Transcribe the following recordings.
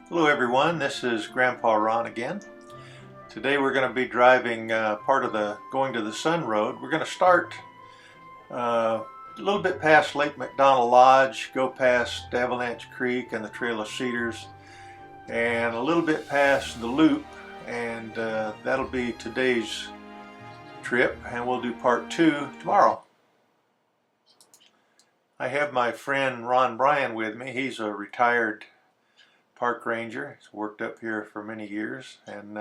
Hello everyone, this is Grandpa Ron again. Today we're going to be driving part of the Going to the Sun Road. We're going to start a little bit past Lake McDonald Lodge, go past Avalanche Creek and the Trail of Cedars, and a little bit past the Loop, and that'll be today's trip, and we'll do part 2 tomorrow. I have my friend Ron Bryan with me. He's a retired park ranger. He's worked up here for many years, and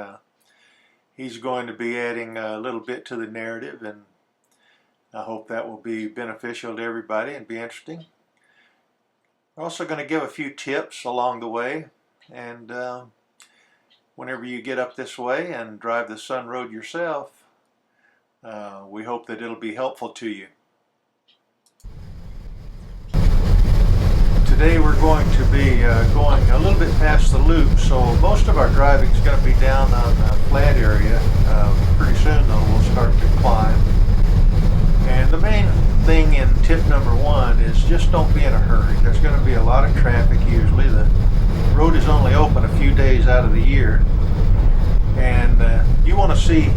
he's going to be adding a little bit to the narrative, and I hope that will be beneficial to everybody and be interesting. We're also going to give a few tips along the way, and whenever you get up this way and drive the Sun Road yourself, we hope that it'll be helpful to you. Today we're going to be going a little bit past the Loop, so most of our driving is going to be down on the flat area. Pretty soon though we'll start to climb. And the main thing in tip number 1 is just don't be in a hurry. There's going to be a lot of traffic usually. The road is only open a few days out of the year, and you want to see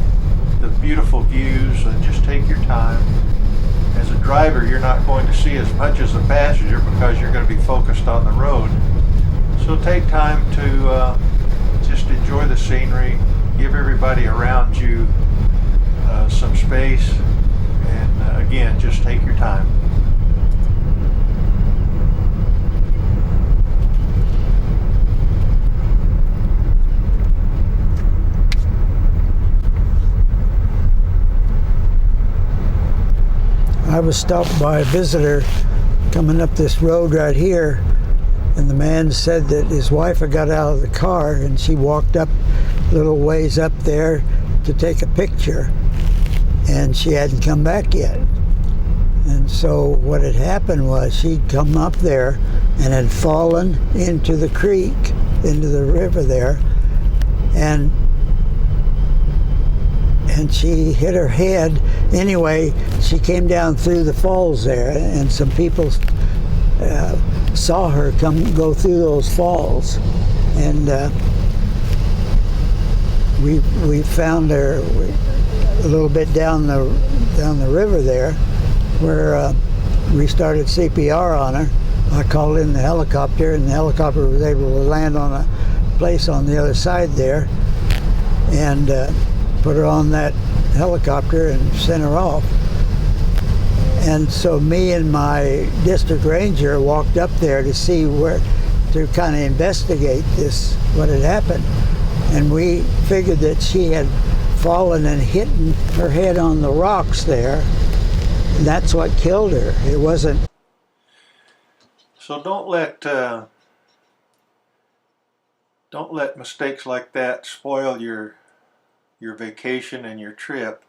the beautiful views and just take your time. As a driver, you're not going to see as much as a passenger because you're going to be focused on the road. So take time to just enjoy the scenery, give everybody around you some space, and again, just take your time. I was stopped by a visitor coming up this road right here, and the man said that his wife had got out of the car and she walked up a little ways up there to take a picture, and she hadn't come back yet. And so what had happened was she'd come up there and had fallen into the creek, into the river there, and she hit her head. Anyway, she came down through the falls there, and some people saw her go through those falls, and we found her a little bit down the river there, where we started CPR on her. I called in the helicopter, and the helicopter was able to land on a place on the other side there, and put her on that helicopter and sent her off. And so me and my district ranger walked up there to see to kind of investigate what had happened. And we figured that she had fallen and hit her head on the rocks there. And that's what killed her. It wasn't. So don't let mistakes like that spoil your vacation and your trip.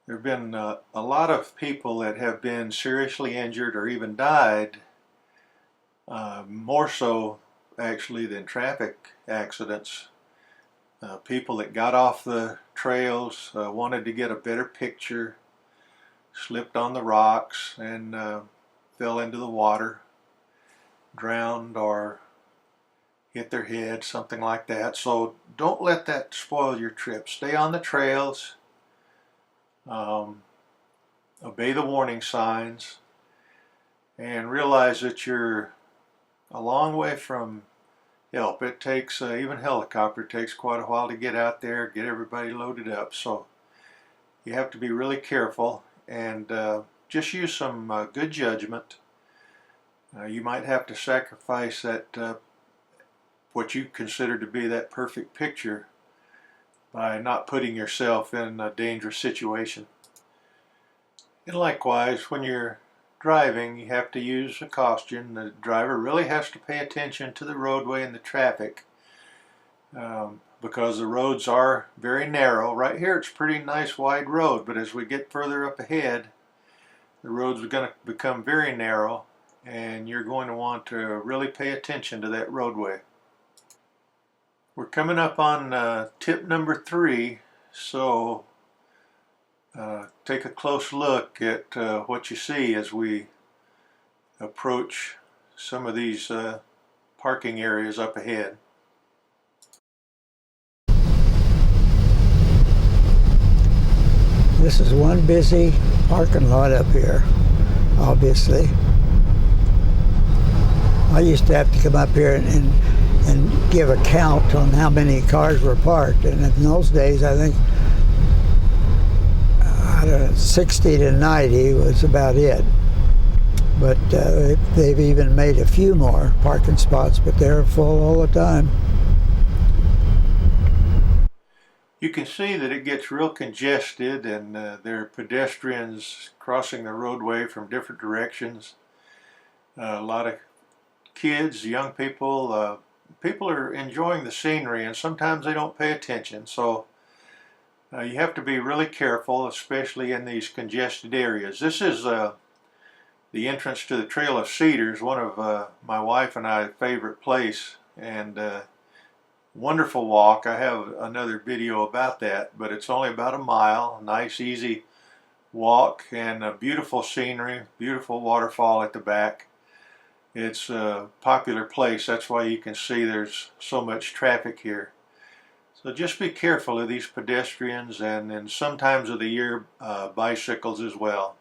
There have been a lot of people that have been seriously injured or even died, more so actually than traffic accidents. People that got off the trails, wanted to get a better picture, slipped on the rocks and fell into the water, drowned or hit their head, something like that. So don't let that spoil your trip. Stay on the trails, obey the warning signs, and realize that you're a long way from help. It takes, even helicopter takes quite a while to get out there, get everybody loaded up. So you have to be really careful and just use some good judgment. You might have to sacrifice that what you consider to be that perfect picture by not putting yourself in a dangerous situation. And likewise, when you're driving, you have to use a caution. The driver really has to pay attention to the roadway and the traffic, because the roads are very narrow. Right here it's a pretty nice wide road, but as we get further up ahead, the roads are going to become very narrow, and you're going to want to really pay attention to that roadway. We're coming up on tip number 3, so take a close look at what you see as we approach some of these parking areas up ahead. This is one busy parking lot up here, obviously. I used to have to come up here and give a count on how many cars were parked, and in those days I think 60 to 90 was about it. But they've even made a few more parking spots, but they're full all the time. You can see that it gets real congested, and there are pedestrians crossing the roadway from different directions. A lot of kids, young people, people are enjoying the scenery, and sometimes they don't pay attention. So you have to be really careful, especially in these congested areas. This is the entrance to the Trail of Cedars, one of my wife and I's favorite place, and wonderful walk. I have another video about that, but it's only about a mile. Nice, easy walk, and a beautiful scenery, beautiful waterfall at the back. It's a popular place. That's why you can see there's so much traffic here. So just be careful of these pedestrians, and some times of the year bicycles as well.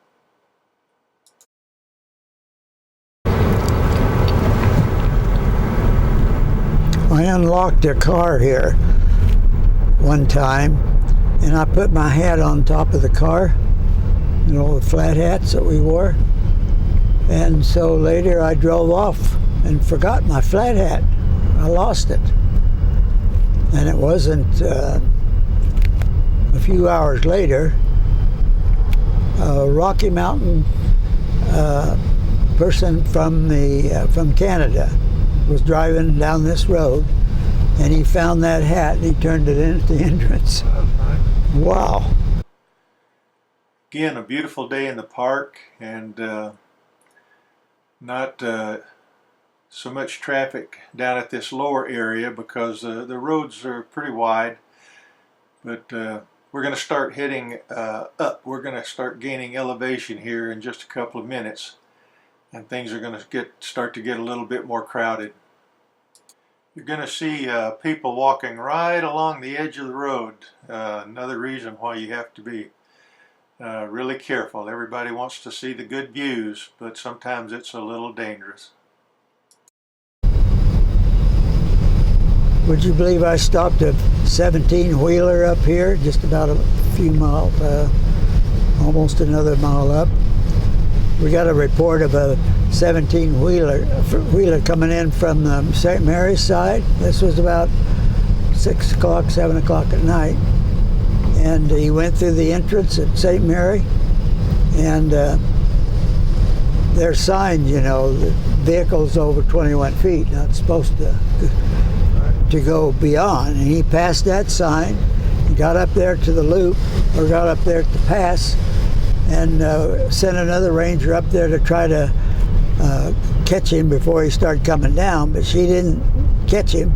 I unlocked a car here one time, and I put my hat on top of the car, you know, the flat hats that we wore. And so later I drove off and forgot my flat hat. I lost it. And it wasn't a few hours later, a Rocky Mountain person from Canada was driving down this road, and he found that hat and he turned it in at the entrance. Wow. Again, a beautiful day in the park, and not so much traffic down at this lower area because the roads are pretty wide. But we're going to start heading up. We're going to start gaining elevation here in just a couple of minutes, and things are going to start to get a little bit more crowded. You're going to see people walking right along the edge of the road. Another reason why you have to be really careful. Everybody wants to see the good views, but sometimes it's a little dangerous. Would you believe I stopped a 17-wheeler up here, just about a few miles, almost another mile up. We got a report of a 17-wheeler coming in from the St. Mary's side. This was about 6 o'clock, 7 o'clock at night. And he went through the entrance at St. Mary, and there's signs, you know, the vehicles over 21 feet, not supposed to go beyond. And he passed that sign, got up there to the loop, or got up there to pass, and sent another ranger up there to try to catch him before he started coming down, but she didn't catch him.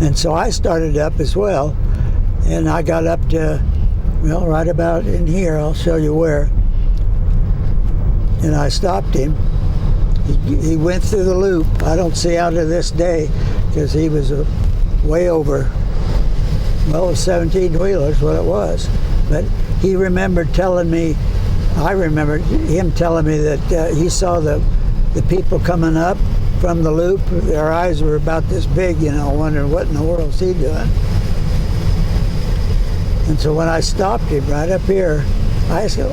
And so I started up as well, and I got up to, well, right about in here. I'll show you where. And I stopped him. He went through the loop. I don't see out of this day because he was way over, well, it was 17-wheelers, what it was. But he remembered telling me, I remembered him telling me that he saw the people coming up from the loop. Their eyes were about this big, you know, wondering what in the world is he doing. And so when I stopped him right up here, I asked him,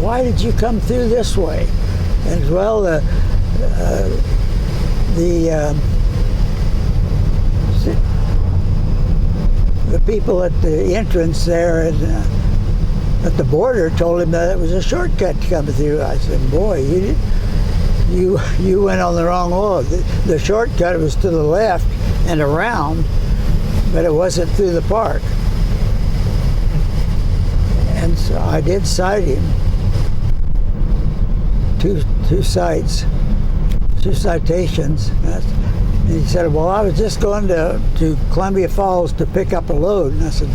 why did you come through this way? And well, the people at the entrance there at the border told him that it was a shortcut to come through. I said, boy, you went on the wrong road. The shortcut was to the left and around, but it wasn't through the park. And so I did cite him. Two citations. And he said, well, I was just going to Columbia Falls to pick up a load. And I said,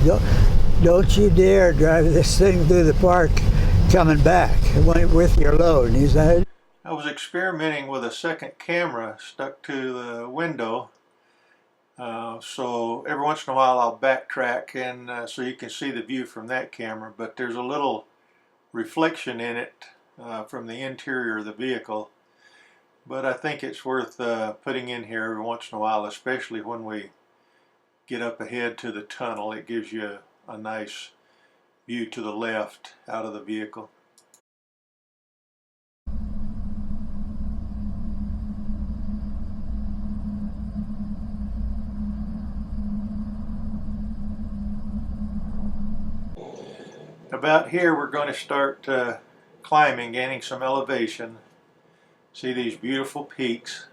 don't you dare drive this thing through the park coming back with your load. And he said, I was experimenting with a second camera stuck to the window, So every once in a while I'll backtrack and so you can see the view from that camera, but there's a little reflection in it from the interior of the vehicle. But I think it's worth putting in here every once in a while, especially when we get up ahead to the tunnel. It gives you a nice view to the left out of the vehicle. About here we're going to start climbing, gaining some elevation. See these beautiful peaks.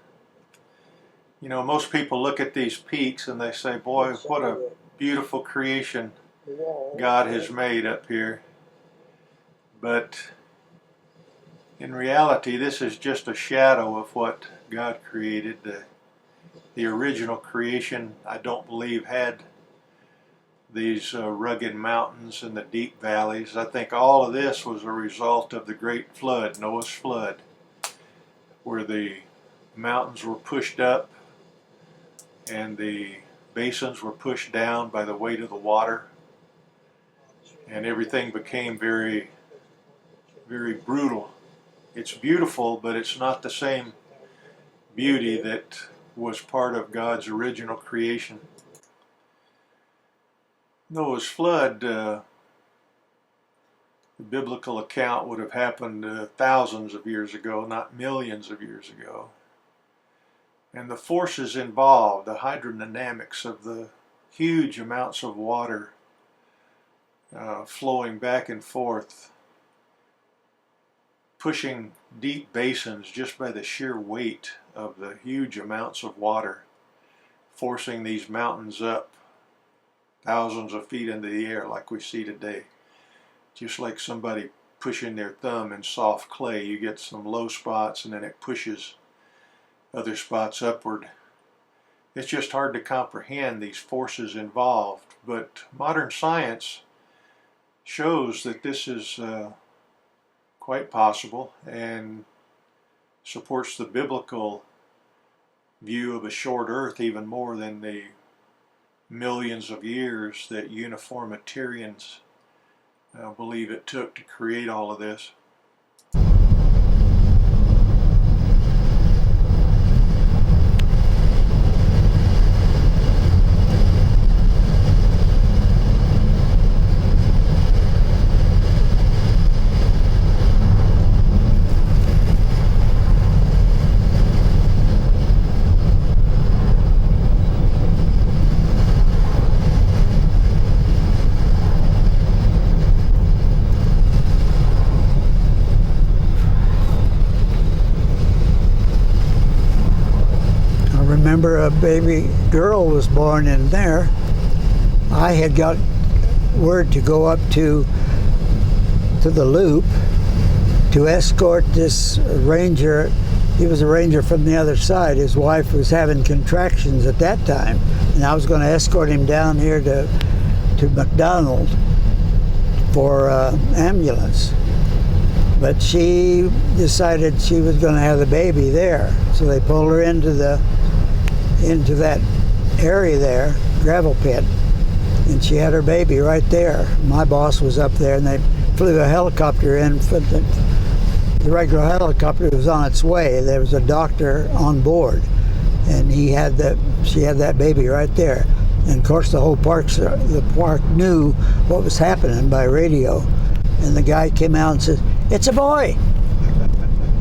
You know, most people look at these peaks and they say, boy, what a beautiful creation God has made up here. But in reality, this is just a shadow of what God created. The original creation, I don't believe, had these rugged mountains and the deep valleys. I think all of this was a result of the great flood, Noah's flood, where the mountains were pushed up and the basins were pushed down by the weight of the water, and everything became very, very brutal. It's beautiful, but it's not the same beauty that was part of God's original creation. Noah's flood, the biblical account would have happened thousands of years ago, not millions of years ago. And the forces involved, the hydrodynamics of the huge amounts of water flowing back and forth, pushing deep basins just by the sheer weight of the huge amounts of water, forcing these mountains up thousands of feet into the air like we see today. Just like somebody pushing their thumb in soft clay, you get some low spots and then it pushes other spots upward. It's just hard to comprehend these forces involved, but modern science shows that this is quite possible and supports the biblical view of a short earth even more than the millions of years that uniformitarians believe it took to create all of this. Remember, a baby girl was born in there. I had got word to go up to the loop to escort this ranger. He was a ranger from the other side. His wife was having contractions at that time, and I was going to escort him down here to McDonald for ambulance. But she decided she was going to have the baby there, so they pulled her into that area there, gravel pit, and she had her baby right there. My boss was up there, and they flew a helicopter in. The regular helicopter was on its way. There was a doctor on board, and she had that baby right there. And of course, the park knew what was happening by radio, and the guy came out and said, "It's a boy."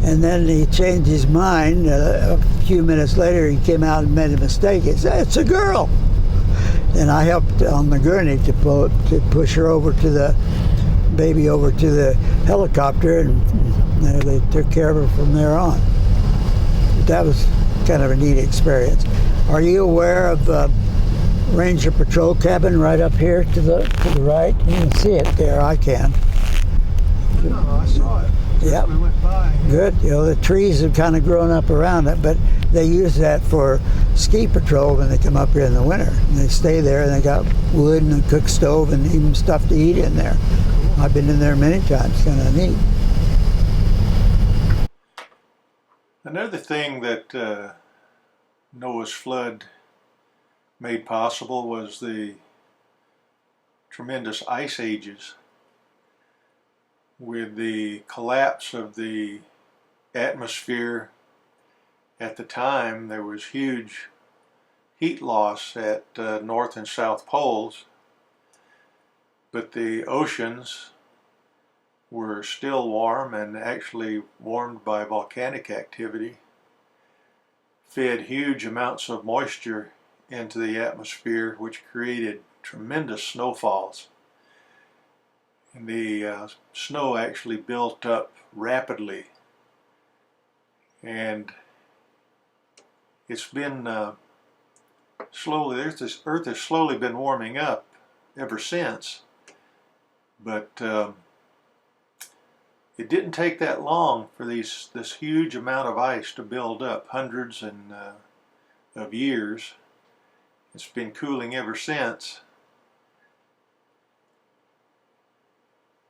And then he changed his mind. A few minutes later, he came out and made a mistake. He said, "It's a girl." And I helped on the gurney to push her over to the baby over to the helicopter, and they took care of her from there on. That was kind of a neat experience. Are you aware of Ranger Patrol Cabin right up here to the right? You can see it there. I can. No, I saw it. Yep. We went by. Good. You know, the trees have kind of grown up around it, but they use that for ski patrol when they come up here in the winter. And they stay there, and they got wood and a cook stove and even stuff to eat in there. Cool. I've been in there many times. Kind of neat. Another thing that Noah's flood made possible was the tremendous ice ages. With the collapse of the atmosphere at the time, there was huge heat loss at North and South poles, but the oceans were still warm and actually warmed by volcanic activity, fed huge amounts of moisture into the atmosphere, which created tremendous snowfalls. And the snow actually built up rapidly, and it's been slowly, the Earth has slowly been warming up ever since, but it didn't take that long for this huge amount of ice to build up, hundreds of years. It's been cooling ever since.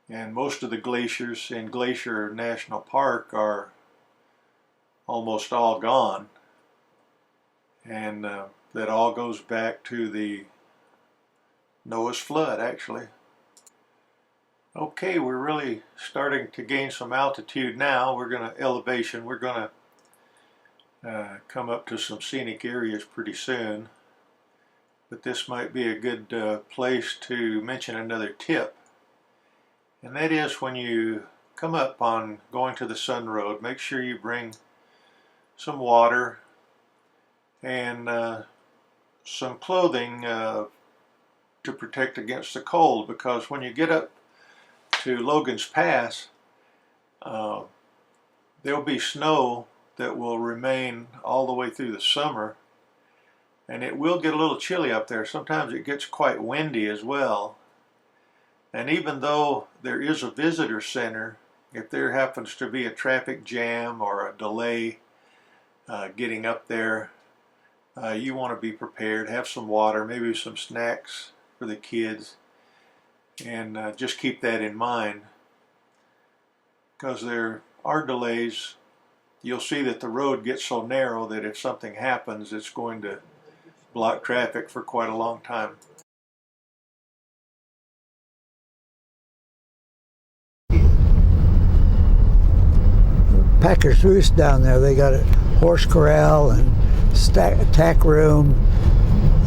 And most of the glaciers in Glacier National Park are almost all gone. And that all goes back to the Noah's flood, actually. Okay, we're really starting to gain some altitude now. We're going to elevation. We're going to come up to some scenic areas pretty soon. But this might be a good place to mention another tip. And that is, when you come up on going to the Sun Road, make sure you bring some water and some clothing to protect against the cold, because when you get up to Logan's Pass, there'll be snow that will remain all the way through the summer, and it will get a little chilly up there. Sometimes it gets quite windy as well. And even though there is a visitor center, if there happens to be a traffic jam or a delay getting up there, you want to be prepared. Have some water, maybe some snacks for the kids, and just keep that in mind, because there are delays. You'll see that the road gets so narrow that if something happens, it's going to block traffic for quite a long time. Packers Roost down there, they got a horse corral and tack room,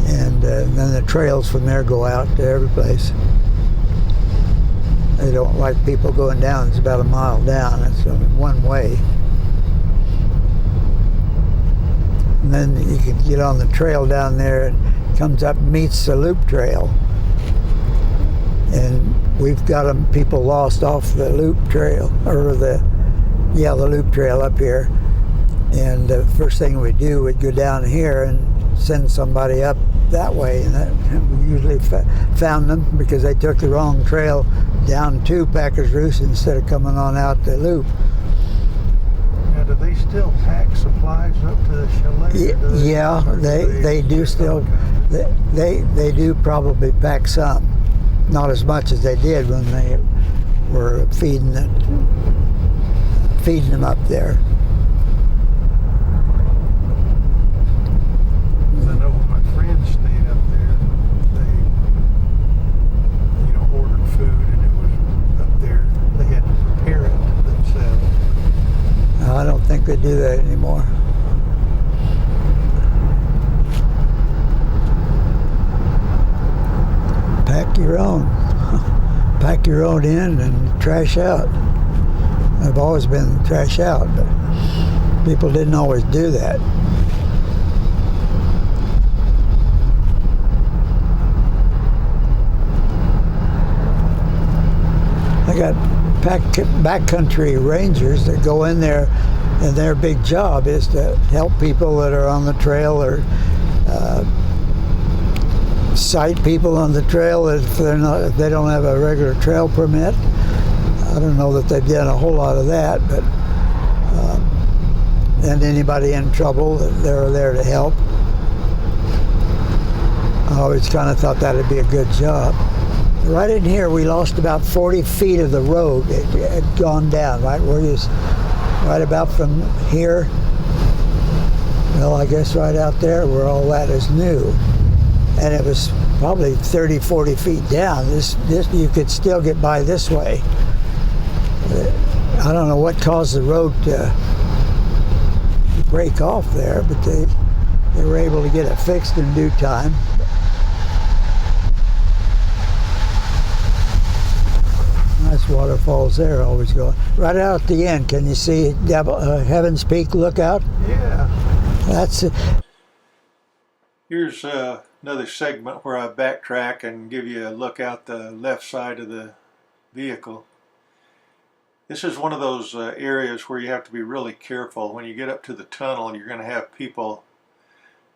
and then the trails from there go out to every place. They don't like people going down. It's about a mile down. It's one way. And then you can get on the trail down there, and comes up and meets the loop trail. And we've got people lost off the loop trail, or the loop trail up here. And the first thing we do, we'd go down here and send somebody up that way. And we usually found them because they took the wrong trail down to Packers Roost instead of coming on out the loop. Now, do they still pack supplies up to the chalet? Yeah, they do still. They do probably pack some, not as much as they did when they were feeding them up there. I know when my friends stayed up there, they, ordered food, and it was up there. They had to prepare it themselves. I don't think they do that anymore. Pack your own. Pack your own in and trash out. I've always been trash out, but people didn't always do that. I got backcountry rangers that go in there, and their big job is to help people that are on the trail, or sight people on the trail if they don't have a regular trail permit. I don't know that they've done a whole lot of that, but and anybody in trouble, they're there to help. I always kind of thought that'd be a good job. Right in here, we lost about 40 feet of the road. It had gone down, right about from here. Well, I guess right out there where all that is new. and it was probably 30, 40 feet down. This you could still get by this way. I don't know what caused the road to break off there, but they were able to get it fixed in due time. Nice waterfalls there, always going. Right out at the end, can you see Heaven's Peak Lookout? Yeah. That's it. Here's another segment where I backtrack and give you a look out the left side of the vehicle. This is one of those areas where you have to be really careful. When you get up to the tunnel, you're going to have people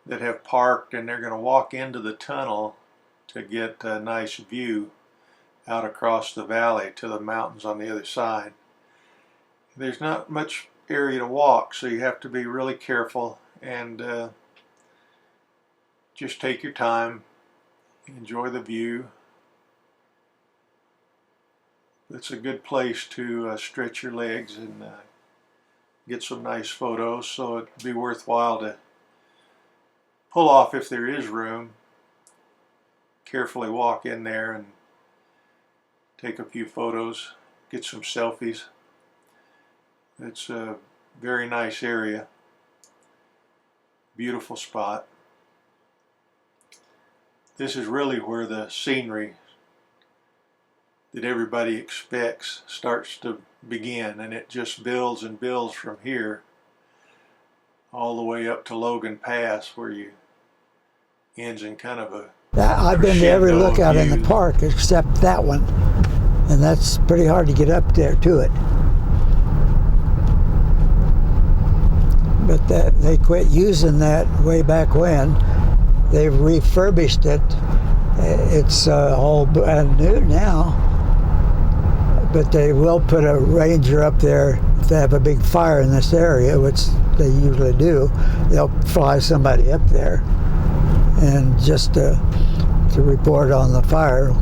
that have parked and they're going to walk into the tunnel to get a nice view out across the valley to the mountains on the other side. There's not much area to walk, so you have to be really careful and just take your time, enjoy the view. It's a good place to stretch your legs and get some nice photos, so it'd be worthwhile to pull off if there is room, carefully walk in there and take a few photos, get some selfies. It's a very nice area, beautiful spot. This is really where the scenery that everybody expects starts to begin, and it just builds and builds from here all the way up to Logan Pass, where you ends in kind of a I've been to every lookout in the park except that one, and that's pretty hard to get up there to it. But they quit using that way back when. They've refurbished it. It's all brand new now, but they will put a ranger up there if they have a big fire in this area, which they usually do. They'll fly somebody up there and just to report on the fire.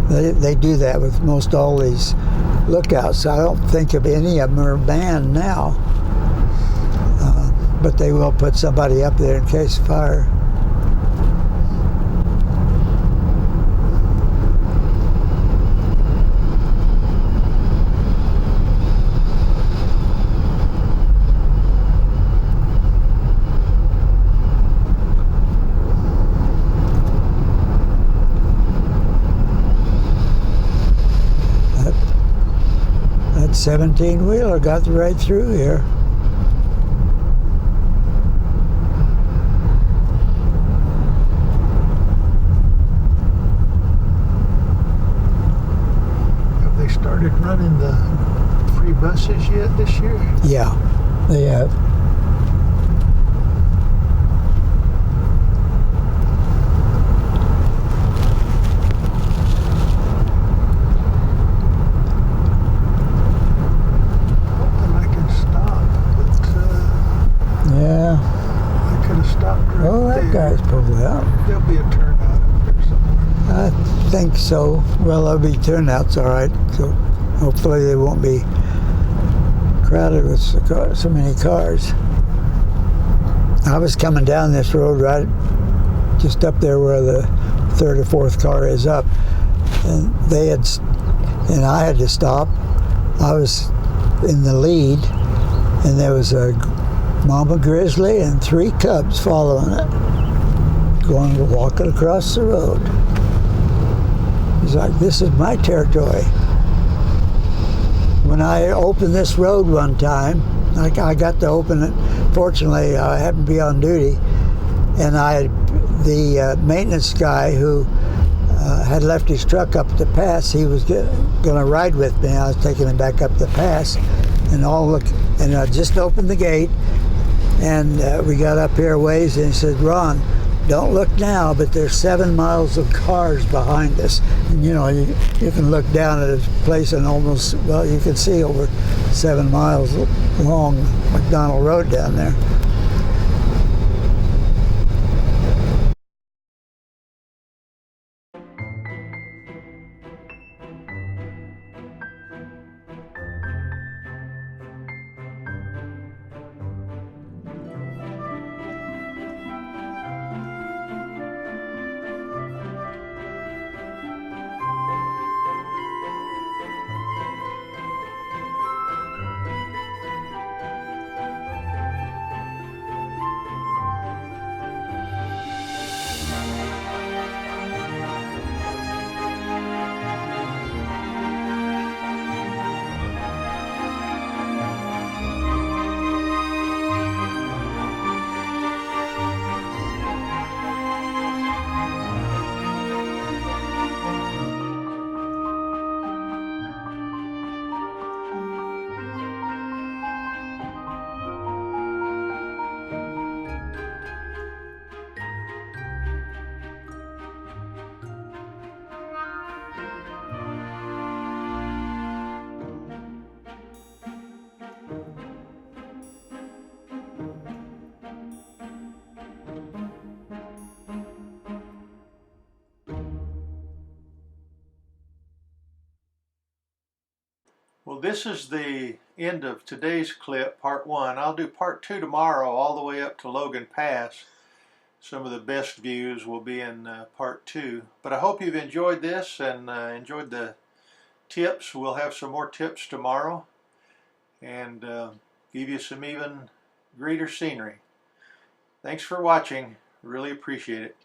They do that with most all these lookouts. I don't think of any of them are banned now, but they will put somebody up there in case of fire. That 17-wheeler got right through here. Started running the free buses yet this year? Yeah, they have. Hoping I can stop, but Yeah. I could have stopped right Oh, that there. guy's pulled out. There'll be a turnout up there somewhere. I think so. Well, there'll be turnouts, all right. So hopefully they won't be crowded with so many cars. I was coming down this road right just up there where the third or fourth car is up, and I had to stop. I was in the lead, and there was a mama grizzly and 3 cubs following it, walking across the road. He's like, this is my territory. When I opened this road one time, I got to open it. Fortunately, I happened to be on duty, and the maintenance guy who had left his truck up the pass, he was going to ride with me. I was taking him back up the pass, and I just opened the gate, and we got up here a ways, and he said, Ron, don't look now, but there's 7 miles of cars behind us. And you can look down at a place and almost, well, you can see over 7 miles long McDonald Road down there. Well, this is the end of today's clip, part 1. I'll do part 2 tomorrow all the way up to Logan Pass. Some of the best views will be in part 2. But I hope you've enjoyed this and enjoyed the tips. We'll have some more tips tomorrow and give you some even greater scenery. Thanks for watching. Really appreciate it.